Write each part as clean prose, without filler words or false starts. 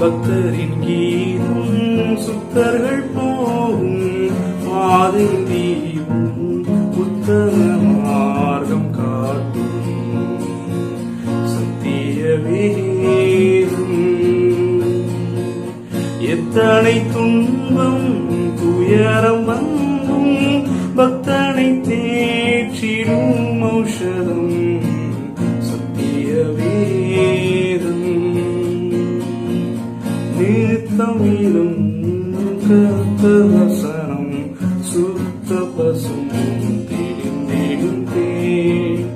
பக்தரின் கீதம் சுத்தர்கள் போகும் பாதை தீவும் உத்தம மார்க்கம் காட்டும் சத்திய வேதம். எத்தனை துன்பம் துயரம் வந்தும் பக்தனை தேற்றிடும் ஔஷதம் சத்திய வேதம். நித்தமிழும் கர்த்தர் வசனம் சுத்த பசும் தெரிந்திடும் தேன்.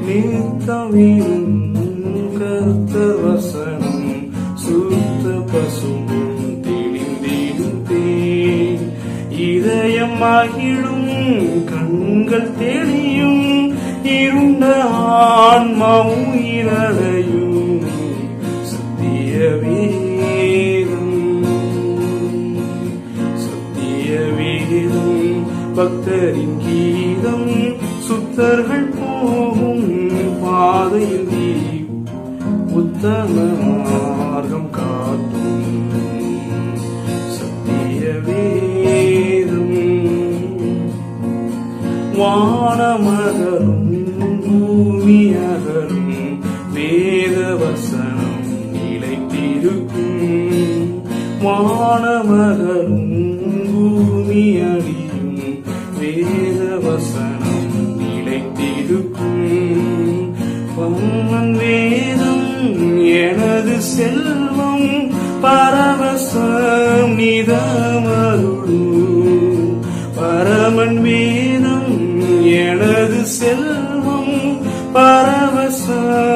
நித்தமிழும் கர்த்தர் வசனம் சுத்த பசும் தெரிந்திடும் தேன். இதயம் மகிழும் கண்கள் தெளியும் இருண்ட ஆன்மா உயிரடையும் சத்திய வேதம் சத்திய வேதம். பக்தரின் கீதம் சுத்தர்கள் போகும் பாதையில் தீவும் உத்தம மார்க்கம் காட்டும் சத்திய வேதம். வானமகரும் பூமி அகரும் வேத வசனம் நிலைத்திருக்கும். வானமகரும் பூமி அழியும் வேத வசனம் நிலைத்திருக்கும். பரமன் வேதம் எனது செல்வம் பரவசம் நிதமருளும். பரமன் வேதம் எனது செல்வம் பரவசம்